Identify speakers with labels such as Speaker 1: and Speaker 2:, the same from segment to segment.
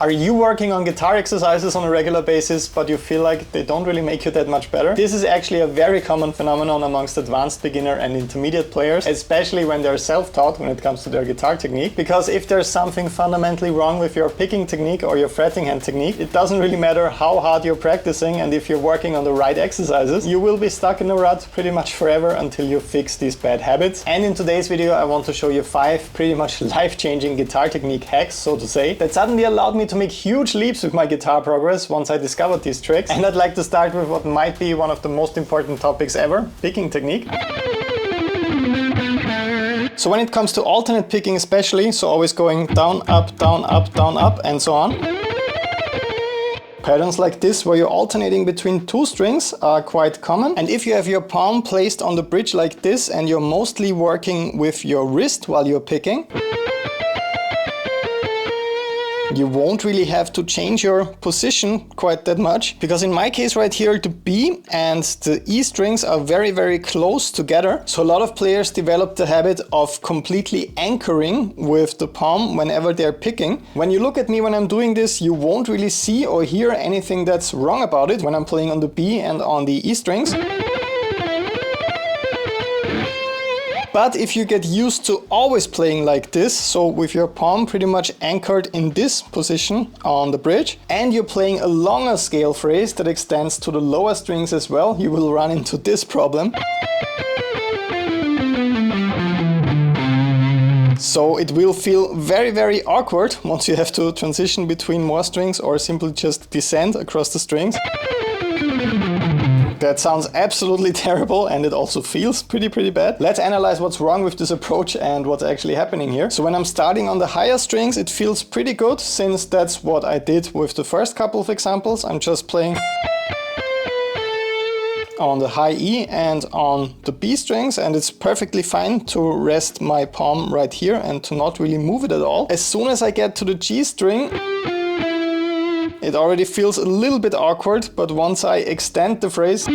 Speaker 1: Are you working on guitar exercises on a regular basis, but you feel like they don't really make you that much better? This is actually a very common phenomenon amongst advanced beginner and intermediate players, especially when they're self-taught when it comes to their guitar technique. Because if there's something fundamentally wrong with your picking technique or your fretting hand technique, it doesn't really matter how hard you're practicing and if you're working on the right exercises, you will be stuck in a rut pretty much forever until you fix these bad habits. And in today's video, I want to show you 5 pretty much life-changing guitar technique hacks, so to say, that suddenly allowed me to make huge leaps with my guitar progress once I discovered these tricks. And I'd like to start with what might be one of the most important topics ever, picking technique. So when it comes to alternate picking especially, so always going down, up, and so on. Patterns like this, where you're alternating between 2 strings, are quite common. And if you have your palm placed on the bridge like this and you're mostly working with your wrist while you're picking, you won't really have to change your position quite that much, because in my case right here, the B and the E strings are very, very close together. So a lot of players develop the habit of completely anchoring with the palm whenever they're picking. When you look at me when I'm doing this, you won't really see or hear anything that's wrong about it when I'm playing on the B and on the E strings. But if you get used to always playing like this, so with your palm pretty much anchored in this position on the bridge, and you're playing a longer scale phrase that extends to the lower strings as well, you will run into this problem. So it will feel very, very awkward once you have to transition between more strings or simply just descend across the strings. That sounds absolutely terrible, and it also feels pretty bad. Let's analyze what's wrong with this approach and what's actually happening here. So when I'm starting on the higher strings, it feels pretty good, since that's what I did with the first couple of examples. I'm just playing on the high E and on the B strings, and it's perfectly fine to rest my palm right here and to not really move it at all. As soon as I get to the G string, it already feels a little bit awkward, but once I extend the phrase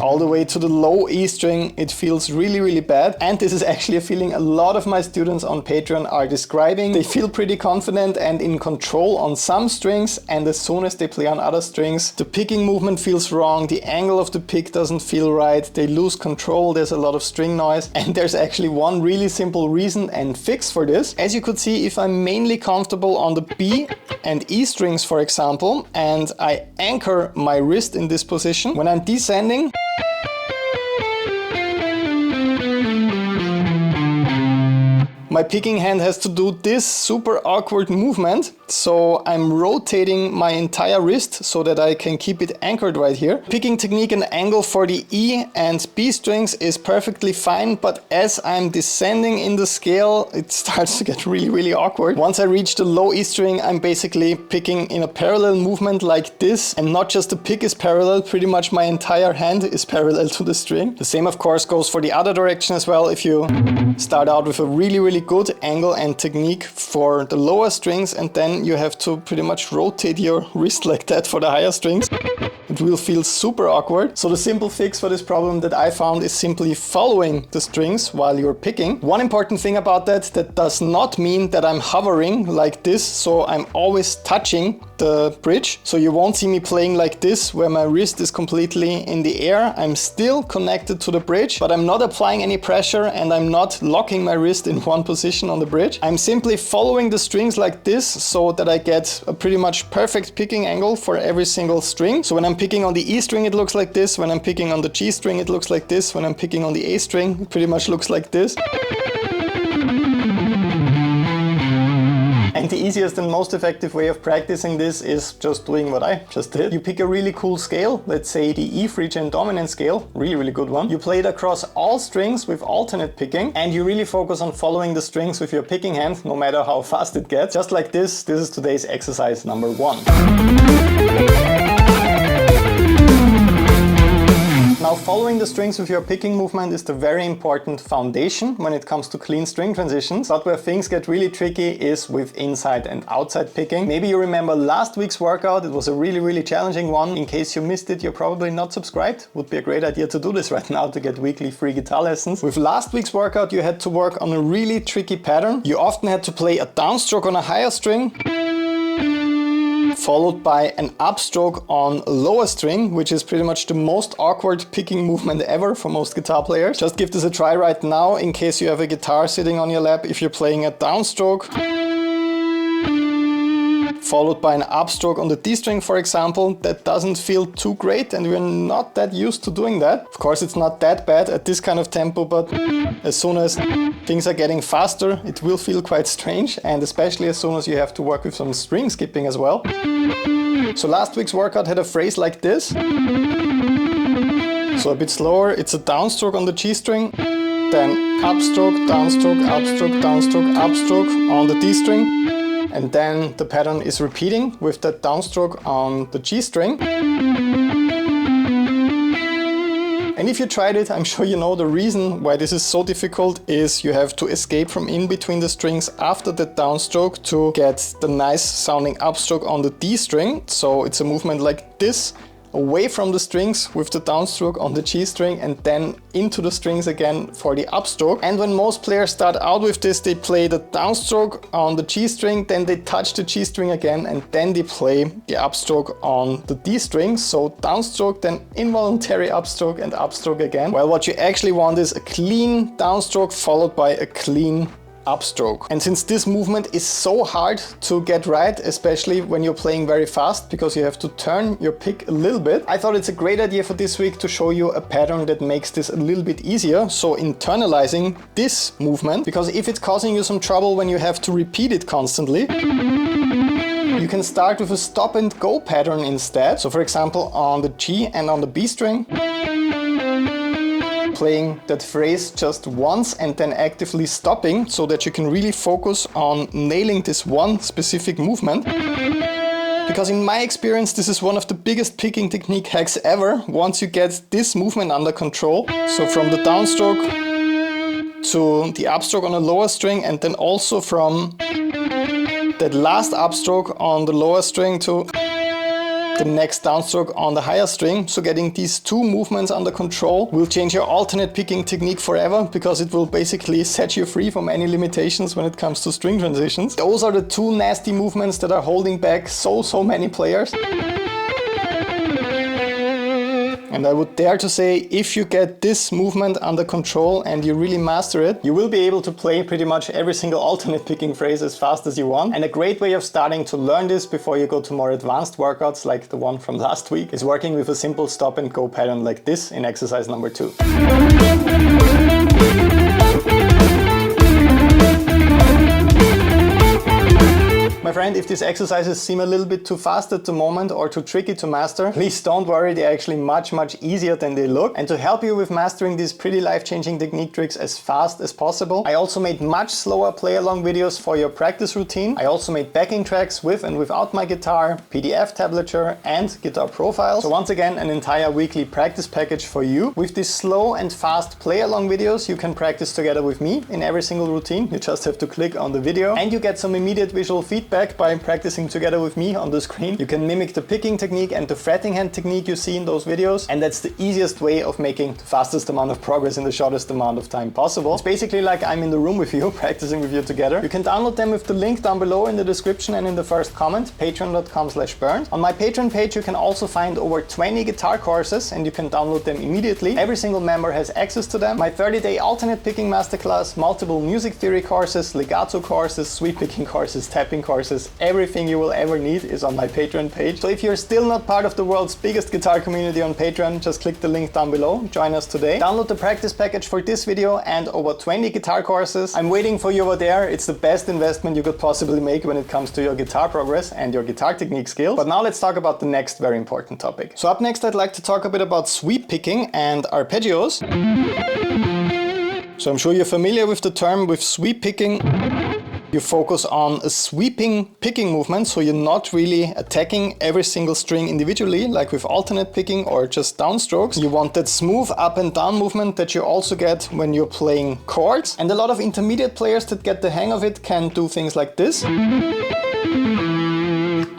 Speaker 1: all the way to the low E string, it feels really bad. And this is actually a feeling a lot of my students on Patreon are describing. They feel pretty confident and in control on some strings, and as soon as they play on other strings, the picking movement feels wrong, the angle of the pick doesn't feel right, they lose control, there's a lot of string noise. And there's actually one really simple reason and fix for this. As you could see, if I'm mainly comfortable on the B and E strings, for example, and I anchor my wrist in this position, when I'm descending, my picking hand has to do this super awkward movement, so I'm rotating my entire wrist so that I can keep it anchored right here. Picking technique and angle for the E and B strings is perfectly fine, but as I'm descending in the scale, it starts to get really awkward. Once I reach the low E string, I'm basically picking in a parallel movement like this, and not just the pick is parallel, pretty much my entire hand is parallel to the string. The same of course goes for the other direction as well. If you start out with a really good angle and technique for the lower strings, and then you have to pretty much rotate your wrist like that for the higher strings, it will feel super awkward. So the simple fix for this problem that I found is simply following the strings while you're picking. One important thing about that does not mean that I'm hovering like this, so I'm always touching the bridge. So you won't see me playing like this, where my wrist is completely in the air. I'm still connected to the bridge, but I'm not applying any pressure and I'm not locking my wrist in one position on the bridge. I'm simply following the strings like this, so that I get a pretty much perfect picking angle for every single string. So when I'm picking on the E string, it looks like this. When I'm picking on the G string, it looks like this. When I'm picking on the A string, it pretty much looks like this. And the easiest and most effective way of practicing this is just doing what I just did. You pick a really cool scale, let's say the E Phrygian dominant scale, really good one. You play it across all strings with alternate picking, and you really focus on following the strings with your picking hand, no matter how fast it gets. Just like this. This is today's exercise number 1. Now, following the strings with your picking movement is the very important foundation when it comes to clean string transitions. But where things get really tricky is with inside and outside picking. Maybe you remember last week's workout. It was a really challenging one. In case you missed it, you're probably not subscribed. Would be a great idea to do this right now to get weekly free guitar lessons. With last week's workout, you had to work on a really tricky pattern. You often had to play a downstroke on a higher string, followed by an upstroke on a lower string, which is pretty much the most awkward picking movement ever for most guitar players. Just give this a try right now in case you have a guitar sitting on your lap. If you're playing a downstroke, followed by an upstroke on the D string, for example, that doesn't feel too great, and we're not that used to doing that. Of course, it's not that bad at this kind of tempo, but as soon as things are getting faster, it will feel quite strange, and especially as soon as you have to work with some string skipping as well. So last week's workout had a phrase like this. So a bit slower, it's a downstroke on the G string, then upstroke, downstroke, upstroke, downstroke, upstroke on the D string. And then the pattern is repeating with that downstroke on the G string. And if you tried it, I'm sure you know the reason why this is so difficult is you have to escape from in between the strings after the downstroke to get the nice sounding upstroke on the D string. So it's a movement like this, away from the strings with the downstroke on the G string and then into the strings again for the upstroke. And when most players start out with this, they play the downstroke on the G string, then they touch the G string again, and then they play the upstroke on the D string. So downstroke, then involuntary upstroke and upstroke again. Well, what you actually want is a clean downstroke followed by a clean upstroke. And since this movement is so hard to get right, especially when you're playing very fast, because you have to turn your pick a little bit, I thought it's a great idea for this week to show you a pattern that makes this a little bit easier. So internalizing this movement, because if it's causing you some trouble when you have to repeat it constantly, you can start with a stop and go pattern instead. So for example, on the G and on the B string, playing that phrase just once and then actively stopping so that you can really focus on nailing this one specific movement. Because in my experience, this is one of the biggest picking technique hacks ever once you get this movement under control. So from the downstroke to the upstroke on a lower string, and then also from that last upstroke on the lower string to the next downstroke on the higher string. So getting these two movements under control will change your alternate picking technique forever, because it will basically set you free from any limitations when it comes to string transitions. Those are the two nasty movements that are holding back so many players. And I would dare to say, if you get this movement under control and you really master it, you will be able to play pretty much every single alternate picking phrase as fast as you want. And a great way of starting to learn this before you go to more advanced workouts like the one from last week is working with a simple stop and go pattern like this in exercise number 2. My friend, if these exercises seem a little bit too fast at the moment or too tricky to master, please don't worry, they're actually much easier than they look. And to help you with mastering these pretty life-changing technique tricks as fast as possible, I also made much slower play-along videos for your practice routine. I also made backing tracks with and without my guitar, PDF tablature and guitar profiles. So once again, an entire weekly practice package for you. With these slow and fast play-along videos, you can practice together with me in every single routine. You just have to click on the video and you get some immediate visual feedback by practicing together with me on the screen. You can mimic the picking technique and the fretting hand technique you see in those videos, and that's the easiest way of making the fastest amount of progress in the shortest amount of time possible. It's basically like I'm in the room with you, practicing with you together. You can download them with the link down below in the description and in the first comment, patreon.com/bernd. On my Patreon page you can also find over 20 guitar courses and you can download them immediately. Every single member has access to them. My 30-day alternate picking masterclass, multiple music theory courses, legato courses, sweep picking courses, tapping courses, everything you will ever need is on my Patreon page. So if you're still not part of the world's biggest guitar community on Patreon, just click the link down below, join us today. Download the practice package for this video and over 20 guitar courses. I'm waiting for you over there. It's the best investment you could possibly make when it comes to your guitar progress and your guitar technique skills. But now let's talk about the next very important topic. So up next I'd like to talk a bit about sweep picking and arpeggios. So I'm sure you're familiar with the term with sweep picking. You focus on a sweeping picking movement, so you're not really attacking every single string individually, like with alternate picking or just downstrokes. You want that smooth up and down movement that you also get when you're playing chords. And a lot of intermediate players that get the hang of it can do things like this.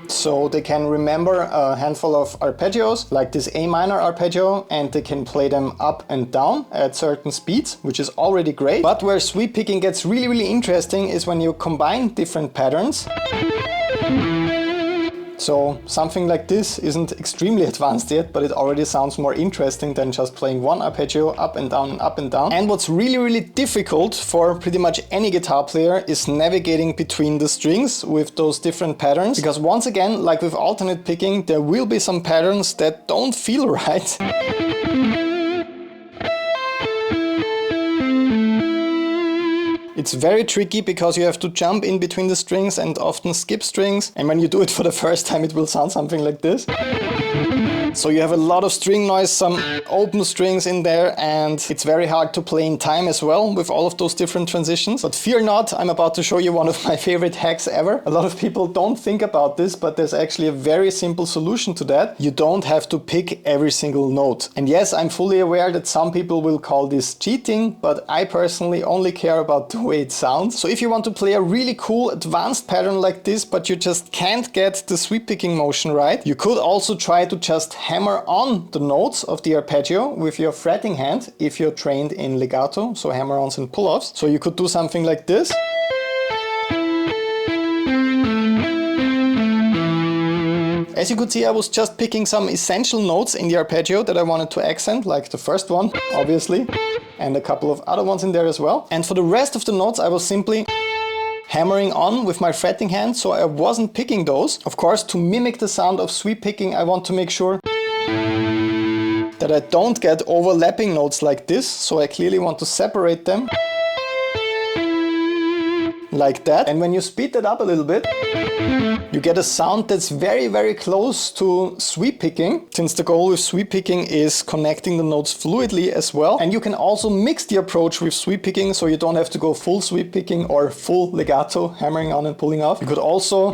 Speaker 1: So they can remember a handful of arpeggios, like this A minor arpeggio, and they can play them up and down at certain speeds, which is already great. But where sweep picking gets really, really interesting is when you combine different patterns. So something like this isn't extremely advanced yet, but it already sounds more interesting than just playing one arpeggio up and down and up and down. And what's really, really difficult for pretty much any guitar player is navigating between the strings with those different patterns. Because once again, like with alternate picking, there will be some patterns that don't feel right. It's very tricky because you have to jump in between the strings and often skip strings. And when you do it for the first time, it will sound something like this. So you have a lot of string noise, some open strings in there, and it's very hard to play in time as well with all of those different transitions. But fear not, I'm about to show you one of my favorite hacks ever. A lot of people don't think about this, but there's actually a very simple solution to that. You don't have to pick every single note. And yes, I'm fully aware that some people will call this cheating, but I personally only care about the way it sounds. So if you want to play a really cool advanced pattern like this, but you just can't get the sweep picking motion right, you could also try to just hammer on the notes of the arpeggio with your fretting hand if you're trained in legato, so hammer-ons and pull-offs. So you could do something like this. As you could see, I was just picking some essential notes in the arpeggio that I wanted to accent, like the first one, obviously, and a couple of other ones in there as well. And for the rest of the notes, I was simply hammering on with my fretting hand, so I wasn't picking those. Of course, to mimic the sound of sweep picking, I want to make sure that I don't get overlapping notes like this, so I clearly want to separate them like that. And when you speed that up a little bit, you get a sound that's very, very close to sweep picking, since the goal with sweep picking is connecting the notes fluidly as well. And you can also mix the approach with sweep picking, so you don't have to go full sweep picking or full legato, hammering on and pulling off. You could also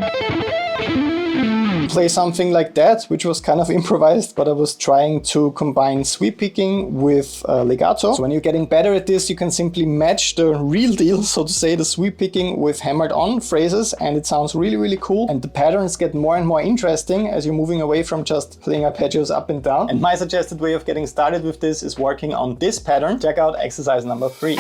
Speaker 1: play something like that, which was kind of improvised, but I was trying to combine sweep picking with legato. So when you're getting better at this, you can simply match the real deal, so to say, the sweep picking with hammered on phrases, and it sounds really, really cool. And the patterns get more and more interesting as you're moving away from just playing arpeggios up and down. And my suggested way of getting started with this is working on this pattern. Check out exercise number 3.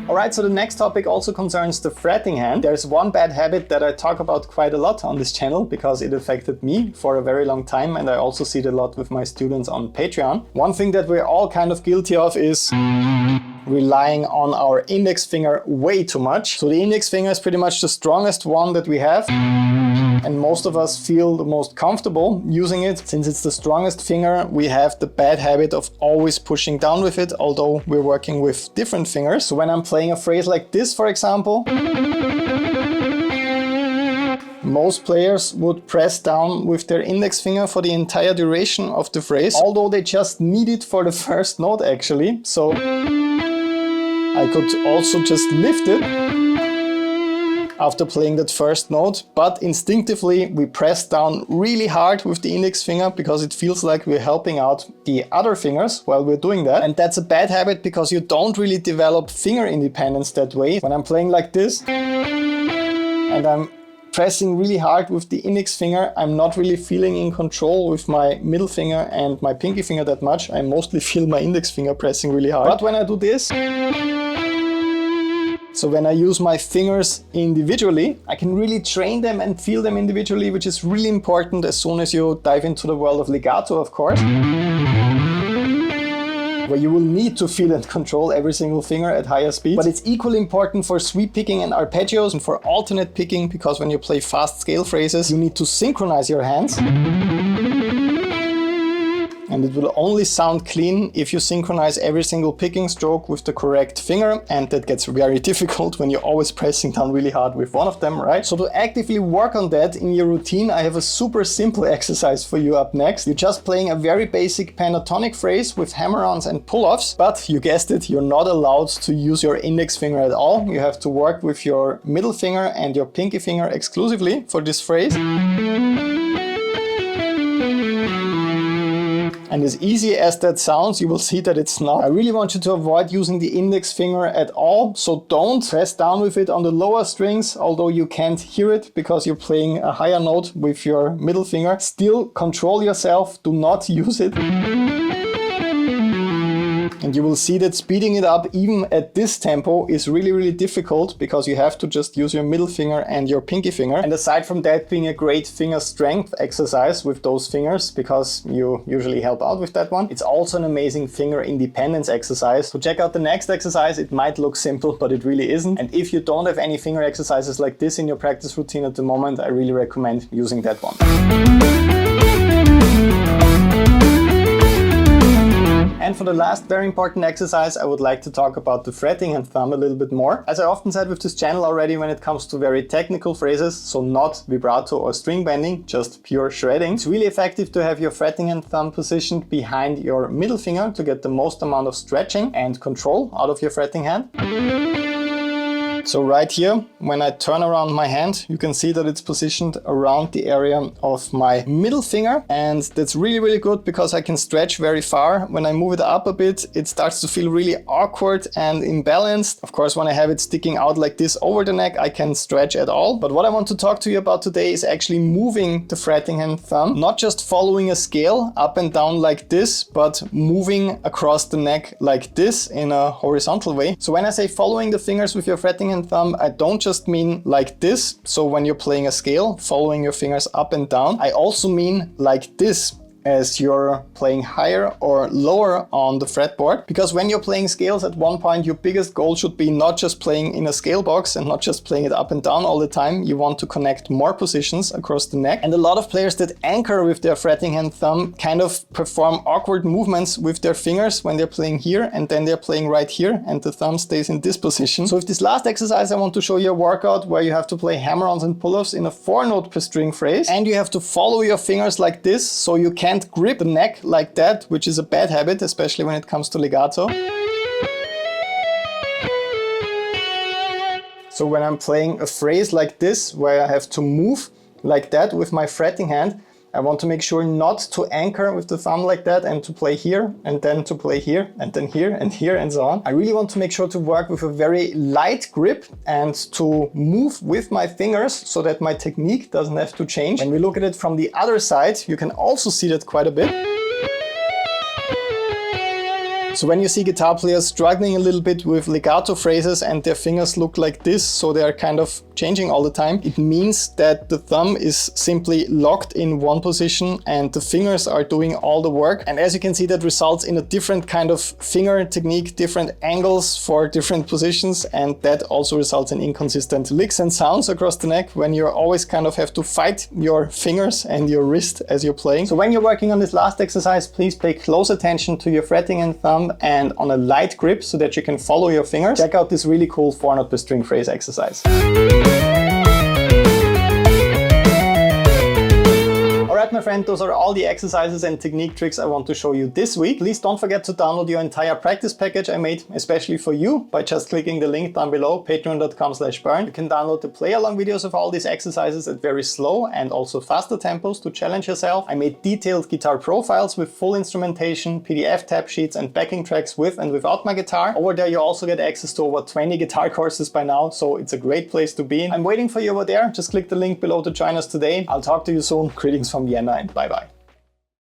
Speaker 1: Alright, so the next topic also concerns the fretting hand. There's one bad habit that I talk about quite a lot on this channel because it affected me for a very long time, and I also see it a lot with my students on Patreon. One thing that we're all kind of guilty of is relying on our index finger way too much. So the index finger is pretty much the strongest one that we have, and most of us feel the most comfortable using it. Since it's the strongest finger, we have the bad habit of always pushing down with it, although we're working with different fingers. So when I'm playing a phrase like this, for example, most players would press down with their index finger for the entire duration of the phrase, although they just need it for the first note actually. So I could also just lift it after playing that first note, but instinctively we press down really hard with the index finger because it feels like we're helping out the other fingers while we're doing that. And that's a bad habit because you don't really develop finger independence that way. When I'm playing like this and I'm pressing really hard with the index finger, I'm not really feeling in control with my middle finger and my pinky finger that much. I mostly feel my index finger pressing really hard. But when I do this, so when I use my fingers individually, I can really train them and feel them individually, which is really important as soon as you dive into the world of legato, of course, where you will need to feel and control every single finger at higher speeds. But it's equally important for sweep picking and arpeggios and for alternate picking, because when you play fast scale phrases, you need to synchronize your hands. And and it will only sound clean if you synchronize every single picking stroke with the correct finger, and that gets very difficult when you're always pressing down really hard with one of them, right? So to actively work on that in your routine, I have a super simple exercise for you up next. You're just playing a very basic pentatonic phrase with hammer-ons and pull-offs, but you guessed it, you're not allowed to use your index finger at all. You have to work with your middle finger and your pinky finger exclusively for this phrase. And as easy as that sounds, you will see that it's not. I really want you to avoid using the index finger at all. So don't press down with it on the lower strings, although you can't hear it because you're playing a higher note with your middle finger. Still control yourself, do not use it. And you will see that speeding it up even at this tempo is really difficult because you have to just use your middle finger and your pinky finger. And aside from that being a great finger strength exercise with those fingers, because you usually help out with that one, it's also an amazing finger independence exercise. So check out the next exercise. It might look simple, but it really isn't. And if you don't have any finger exercises like this in your practice routine at the moment, I really recommend using that one. And for the last very important exercise, I would like to talk about the fretting hand thumb a little bit more. As I often said with this channel already, when it comes to very technical phrases, so not vibrato or string bending, just pure shredding, it's really effective to have your fretting hand thumb positioned behind your middle finger to get the most amount of stretching and control out of your fretting hand. So right here, when I turn around my hand, you can see that it's positioned around the area of my middle finger. And that's really good because I can stretch very far. When I move it up a bit, it starts to feel really awkward and imbalanced. Of course, when I have it sticking out like this over the neck, I can stretch at all. But what I want to talk to you about today is actually moving the fretting hand thumb, not just following a scale up and down like this, but moving across the neck like this in a horizontal way. So when I say following the fingers with your fretting hand thumb, I don't just mean like this. So when you're playing a scale, following your fingers up and down, I also mean like this, as you're playing higher or lower on the fretboard. Because when you're playing scales at one point, your biggest goal should be not just playing in a scale box and not just playing it up and down all the time. You want to connect more positions across the neck. And a lot of players that anchor with their fretting hand thumb kind of perform awkward movements with their fingers when they're playing here and then they're playing right here and the thumb stays in this position. So with this last exercise, I want to show you a workout where you have to play hammer-ons and pull-offs in a 4-note per string phrase, and you have to follow your fingers like this, so you can't grip the neck like that, which is a bad habit, especially when it comes to legato. So when I'm playing a phrase like this, where I have to move like that with my fretting hand, I want to make sure not to anchor with the thumb like that and to play here and then to play here and then here and here and so on. I really want to make sure to work with a very light grip and to move with my fingers so that my technique doesn't have to change. When we look at it from the other side, you can also see that quite a bit. So when you see guitar players struggling a little bit with legato phrases and their fingers look like this, so they're kind of changing all the time, it means that the thumb is simply locked in one position and the fingers are doing all the work. And as you can see, that results in a different kind of finger technique, different angles for different positions, and that also results in inconsistent licks and sounds across the neck when you always kind of have to fight your fingers and your wrist as you're playing. So when you're working on this last exercise, please pay close attention to your fretting and thumb and on a light grip so that you can follow your fingers. Check out this really cool 4-note per string phrase exercise. Alright, my friend, those are all the exercises and technique tricks I want to show you this week. Please don't forget to download your entire practice package I made especially for you by just clicking the link down below, patreon.com/burn. You can download the play-along videos of all these exercises at very slow and also faster tempos to challenge yourself. I made detailed guitar profiles with full instrumentation, PDF tab sheets and backing tracks with and without my guitar. Over there you also get access to over 20 guitar courses by now, so it's a great place to be. I'm waiting for you over there. Just click the link below to join us today. I'll talk to you soon. Greetings from Vienna and bye-bye.